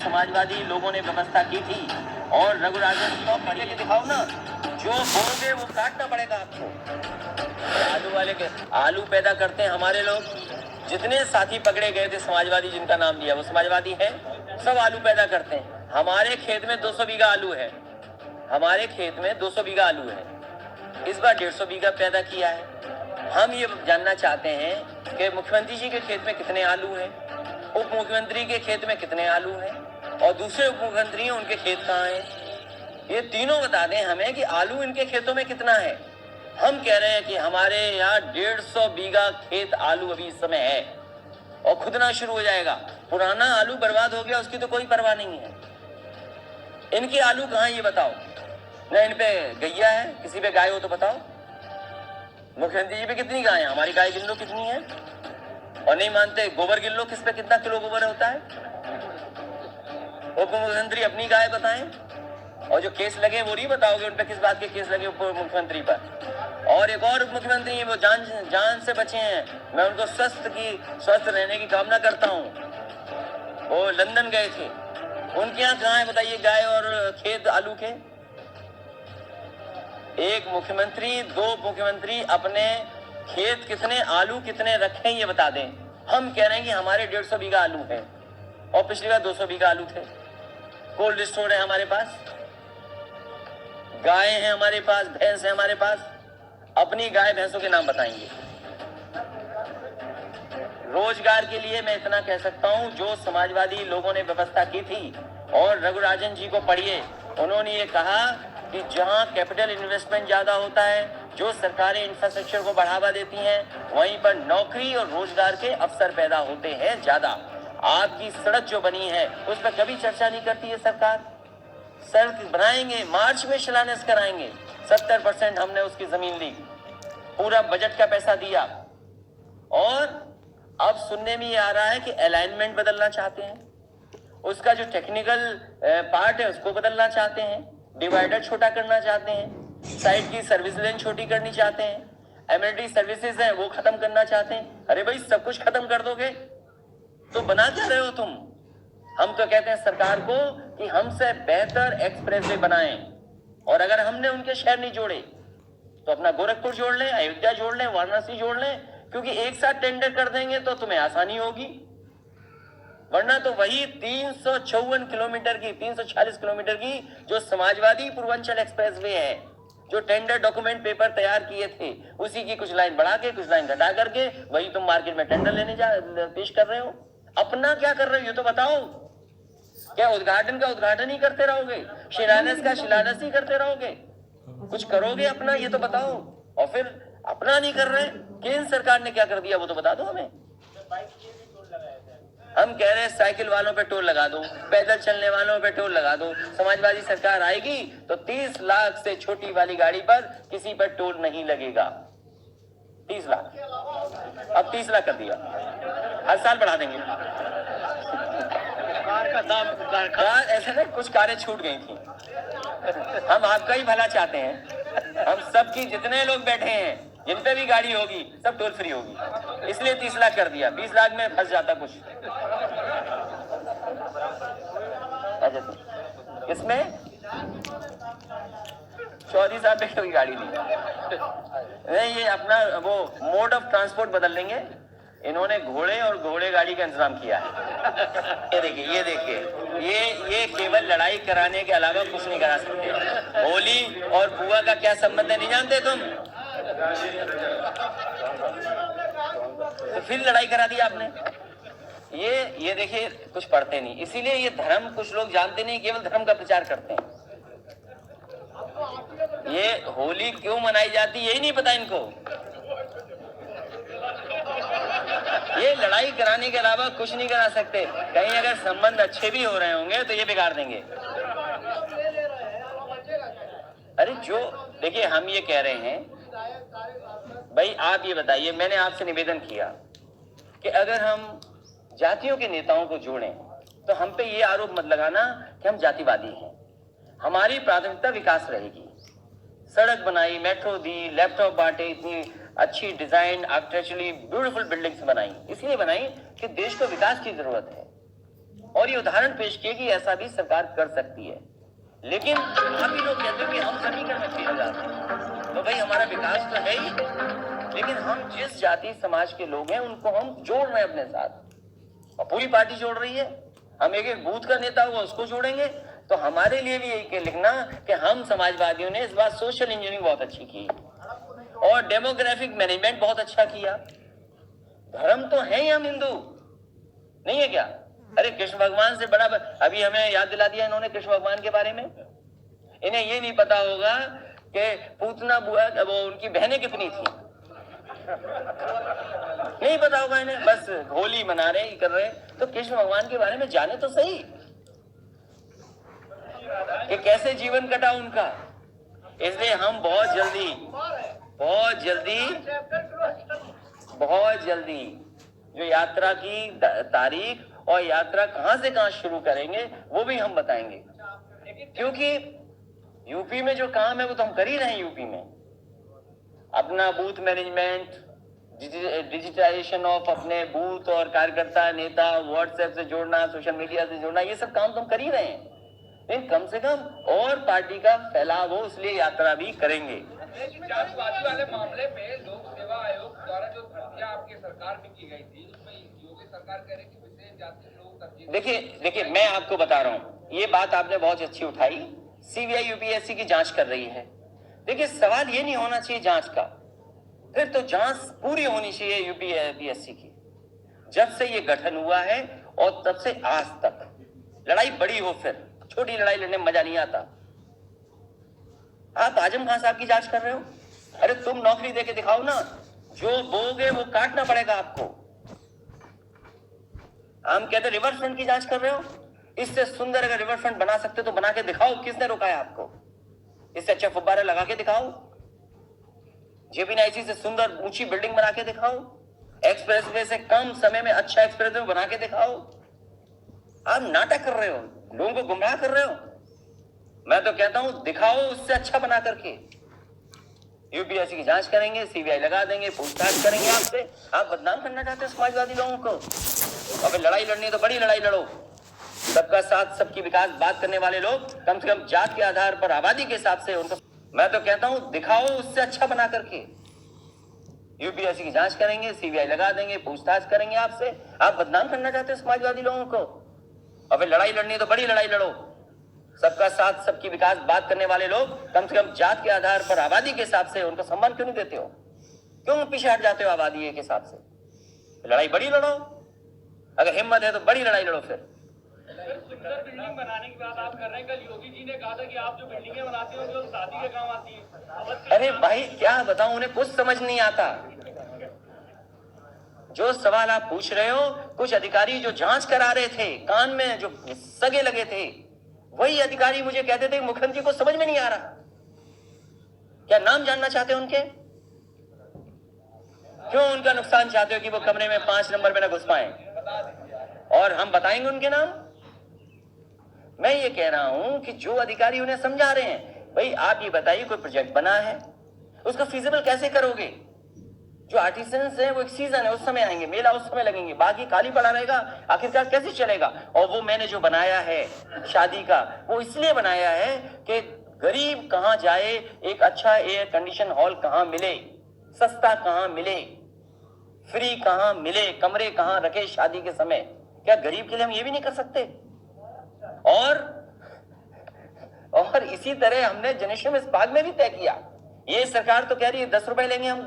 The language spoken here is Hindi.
समाजवादी लोगों ने व्यवस्था की थी और रघुराजन को पढ़ के दिखाओ ना, जो बोलोगे वो काटना पड़ेगा आपको। आलू वाले के आलू पैदा करते हैं हमारे लोग। जितने साथी पकड़े गए थे समाजवादी जिनका नाम लिया वो समाजवादी है, सब आलू पैदा करते हैं। हमारे खेत में 200 बीघा आलू है, हमारे खेत में 200 बीघा आलू है। इस बार 150 बीघा पैदा किया है। हम ये जानना चाहते हैं कि मुख्यमंत्री जी के खेत में कितने आलू हैं, उप मुख्यमंत्री के खेत में कितने आलू हैं और दूसरे उप मुख्यमंत्री हैं उनके खेत कहाँ हैं। ये तीनों बता दें हमें कि आलू इनके खेतों में कितना है। हम कह रहे हैं कि हमारे यहाँ 150 बीघा खेत आलू अभी इस समय है और खुदना शुरू हो जाएगा। पुराना आलू बर्बाद हो गया, उसकी तो कोई परवाह नहीं है। इनके आलू कहाँ ये बताओ न। इन पे गैया है, किसी पे गाय हो तो बताओ। मुख्यमंत्री जी पे कितनी गाय है, हमारी गाय गिन लो कितनी है। और नहीं मानते गोबर गिन लो, किस पे कितना किलो गोबर होता है। उप मुख्यमंत्री अपनी गाय बताएं और जो केस लगे वो नहीं बताओगे उन पे किस बात के केस लगे उप मुख्यमंत्री पर। और एक और उप मुख्यमंत्री है वो जान से बचे हैं, मैं उनको स्वस्थ रहने की कामना करता हूँ। वो लंदन गए थे, उनके यहाँ कहाँ है बताइए गाय और खेत आलू के। एक मुख्यमंत्री दो मुख्यमंत्री अपने खेत कितने आलू कितने रखे ये बता दें। हम कह रहे हैं कि हमारे 150 बीघा आलू है और पिछली बार 200 बीघा आलू थे। कोल्ड स्टोर है हमारे पास, गाय है हमारे पास, भैंस है हमारे पास। अपनी गाय भैंसों के नाम बताएंगे। रोजगार के लिए मैं इतना कह सकता हूं, जो समाजवादी लोगों ने व्यवस्था की थी और रघुराजन जी को पढ़िए, उन्होंने ये कहा कि जहां कैपिटल इन्वेस्टमेंट ज्यादा होता है, जो सरकारें इंफ्रास्ट्रक्चर को बढ़ावा देती हैं, वहीं पर नौकरी और रोजगार के अवसर पैदा होते हैं ज्यादा। आपकी सड़क जो बनी है उस पर कभी चर्चा नहीं करती है सरकार। सड़क बनाएंगे, मार्च में शिलान्यास कराएंगे, 70% हमने उसकी जमीन ली, पूरा बजट का पैसा दिया। और अब सुनने में ये आ रहा है कि अलाइनमेंट बदलना चाहते हैं, उसका जो टेक्निकल पार्ट है उसको बदलना चाहते हैं, डिवाइडर छोटा करना चाहते हैं, साइड की सर्विस लेन छोटी करनी चाहते हैं, एमिनिटी सर्विसेज है वो खत्म करना चाहते हैं। अरे भाई सब कुछ खत्म कर दोगे तो बना क्या रहे हो तुम। हम तो कहते हैं सरकार को कि हमसे बेहतर एक्सप्रेसवे बनाएं, और अगर हमने उनके शहर नहीं जोड़े तो अपना गोरखपुर जोड़ लें, अयोध्या जोड़ लें, वाराणसी जोड़ लें, क्योंकि एक साथ टेंडर कर देंगे तो तुम्हें आसानी होगी। वरना तो वही 354 किलोमीटर की 340 किलोमीटर की जो समाजवादी पूर्वांचल एक्सप्रेसवे है, जो टेंडर डॉक्यूमेंट पेपर तैयार किए थे, उसी की कुछ लाइन बढ़ा के कुछ लाइन घटा करके वही तुम मार्केट में टेंडर लेने पेश कर रहे हो। अपना क्या कर रहे हो ये तो बताओ। क्या उद्घाटन का उद्घाटन ही करते रहोगे, शिलान्यास का शिलान्यास ही करते रहोगे, कुछ करोगे अपना ये तो बताओ। और फिर अपना नहीं कर रहे, केंद्र सरकार ने क्या कर दिया वो तो बता दो हमें। हम कह रहे हैं साइकिल वालों पे टोल लगा दो, पैदल चलने वालों पे टोल लगा दो। समाजवादी सरकार आएगी तो 30 लाख से छोटी वाली गाड़ी पर किसी पर टोल नहीं लगेगा। 30 लाख, अब 30 लाख कर दिया, हर साल बढ़ा देंगे। कार का दाम ऐसे ना कुछ कारें छूट गई थी। हम आपका ही भला चाहते हैं, हम सबकी जितने लोग बैठे हैं जिन पे भी गाड़ी होगी सब टोल फ्री होगी, इसलिए 30 लाख कर दिया। 20 लाख में फंस जाता कुछ। इसमें चौधरी साहब पे कोई गाड़ी नहीं, ये अपना वो मोड ऑफ ट्रांसपोर्ट बदल लेंगे। इन्होंने घोड़े और घोड़े गाड़ी का इंतजाम किया है। ये देखिए ये केवल लड़ाई कराने के अलावा कुछ नहीं करा सकते। होली और बुआ का क्या संबंध है नहीं जानते तुम, तो फिर लड़ाई करा दी आपने। ये देखिए कुछ पढ़ते नहीं, इसीलिए ये धर्म कुछ लोग जानते नहीं, केवल धर्म का प्रचार करते हैं। ये होली क्यों मनाई जाती यही नहीं पता इनको। ये लड़ाई कराने के अलावा कुछ नहीं करा सकते। कहीं अगर संबंध अच्छे भी हो रहे होंगे तो ये बिगाड़ देंगे। अरे जो देखिए हम ये कह रहे हैं भाई, आप ये बताइए, मैंने आपसे निवेदन किया कि अगर हम जातियों के नेताओं को जोड़ें तो हम पे ये आरोप मत लगाना कि हम जातिवादी हैं। हमारी प्राथमिकता विकास रहेगी। सड़क बनाई, मेट्रो दी, लैपटॉप बांटे, इतनी अच्छी डिजाइन आर्किटेक्चरली ब्यूटीफुल बिल्डिंग्स बनाई, इसलिए बनाई कि देश को विकास की जरूरत है। और ये उदाहरण पेश किए कि ऐसा भी सरकार कर सकती है। लेकिन आप ही लोग कहते हो कि हम समीकरण में फेल जाते हैं, तो भाई हमारा विकास तो है ही, लेकिन हम जिस जाति समाज के लोग हैं उनको हम जोड़ रहे हैं अपने साथ, और पूरी पार्टी जोड़ रही है। हम एक एक बूथ का नेता हुआ उसको जोड़ेंगे, तो हमारे लिए भी यही लिखना कि हम समाजवादियों ने इस बार सोशल इंजीनियरिंग बहुत अच्छी की और डेमोग्राफिक मैनेजमेंट बहुत अच्छा किया। धर्म तो है ही, हम हिंदू नहीं है क्या? अरे कृष्ण भगवान से बड़ा, अभी हमें याद दिला दिया इन्होंने कृष्ण भगवान के बारे में। इन्हें ये नहीं पता होगा कि पूतना बुआ वो उनकी बहनें कितनी थी, नहीं पता होगा इन्हें, बस होली मना रहे ही कर रहे। तो कृष्ण भगवान के बारे में जाने तो सही कि कैसे जीवन कटा उनका। इसलिए हम बहुत जल्दी जो यात्रा की तारीख और यात्रा कहां से कहां शुरू करेंगे वो भी हम बताएंगे, क्योंकि यूपी में जो काम है वो तो हम कर ही रहे हैं। यूपी में अपना बूथ मैनेजमेंट, डिजिटाइजेशन ऑफ अपने बूथ और कार्यकर्ता नेता, व्हाट्सएप से जोड़ना, सोशल मीडिया से जोड़ना, ये सब काम तो हम कर ही रहे हैं। लेकिन कम से कम और पार्टी का फैलाव हो, इसलिए यात्रा भी करेंगे। जातिवादी वाले मामले में लोक सेवा आयोग द्वारा जो भर्तियां आपकी सरकार में की गई थी, उसमें योगी सरकार कह रही कि विशेष जाति लोग तरजीह। देखिए मैं आपको बता रहा हूँ, ये बात आपने बहुत अच्छी उठाई। सीबीआई यूपीएससी की जांच कर रही है। देखिए सवाल ये नहीं होना चाहिए जांच का, फिर तो जांच पूरी होनी चाहिए यूपीएससी की। जब से ये गठन हुआ है और तब से आज तक लड़ाई बड़ी हो, फिर छोटी लड़ाई लड़ने में मजा नहीं आता। आप आजम खान साहब की जांच कर रहे हो, अरे तुम नौकरी देके दिखाओ ना, जो बोगे वो काटना पड़ेगा आपको। हम कहते रिवर फ्रंट की जांच कर रहे हो, इससे सुंदर अगर रिवर फ्रंट बना सकते तो बना के दिखाओ, किसने रोका है आपको? इससे अच्छा फुब्बारे लगा के दिखाओ, जेपीएनआईसी से सुंदर ऊंची बिल्डिंग बना के दिखाओ, एक्सप्रेसवे से कम समय में अच्छा एक्सप्रेसवे बना के दिखाओ। आप नाटक कर रहे हो, लोगों को गुमराह कर रहे हो। मैं तो कहता हूं दिखाओ उससे अच्छा बना करके। यूपीएससी की जांच करेंगे, सीबीआई लगा देंगे, पूछताछ करेंगे आपसे। आप बदनाम करना चाहते हैं समाजवादी लोगों को, और फिर लड़ाई लड़नी है तो बड़ी लड़ाई लड़ो। सबका साथ सबकी विकास बात करने वाले लोग कम से कम जात के आधार पर, आबादी के हिसाब से उनको, मैं तो कहता हूं दिखाओ उससे अच्छा बना करके। यूपीएससी की जांच करेंगे, सीबीआई लगा देंगे, पूछताछ करेंगे आपसे। आप बदनाम करना चाहते हैं समाजवादी लोगों को, और फिर लड़ाई लड़नी है तो बड़ी लड़ाई लड़ो। सबका साथ सबकी विकास बात करने वाले लोग कम से कम जात के आधार पर, आबादी के हिसाब से उनको सम्मान क्यों नहीं देते हो? क्यों पीछे हट जाते हो आबादी के हिसाब से? लड़ाई बड़ी लड़ो, अगर हिम्मत है तो बड़ी लड़ाई लड़ो। फिर सुंदर बिल्डिंग बनाने की बात आप कर रहे हैं, कल योगी जी ने कहा था कि आप जो बिल्डिंगें बनाते हो जो शादी के काम आती है। अरे भाई क्या बताऊं, उन्हें कुछ समझ नहीं आता। जो सवाल आप पूछ रहे हो, कुछ अधिकारी जो जांच करा रहे थे, कान में जो सगे लगे थे, वही अधिकारी मुझे कहते थे मुख्यमंत्री को समझ में नहीं आ रहा। क्या नाम जानना चाहते हो उनके? क्यों उनका नुकसान चाहते हो कि वो कमरे में 5 नंबर में ना घुस पाए? और हम बताएंगे उनके नाम। मैं ये कह रहा हूं कि जो अधिकारी उन्हें समझा रहे हैं, भाई आप ये बताइए कोई प्रोजेक्ट बना है, उसका फिजिबल कैसे करोगे? जो आर्टिसंस है वो एक सीजन है, उस समय आएंगे, मेला उस समय लगेंगे, बाकी खाली पड़ा रहेगा, आखिरकार कैसे चलेगा? और वो मैंने जो बनाया है शादी का, वो इसलिए बनाया है कि गरीब कहां जाए, एक अच्छा एयर कंडीशन हॉल कहां मिले, सस्ता कहां मिले, फ्री कहां मिले, कमरे कहां रखे शादी के समय। क्या गरीब के लिए हम ये भी नहीं कर सकते? और इसी तरह हमने जनशम इस बाग में भी तय किया। ये सरकार तो कह रही है 10 रुपए लेंगे हम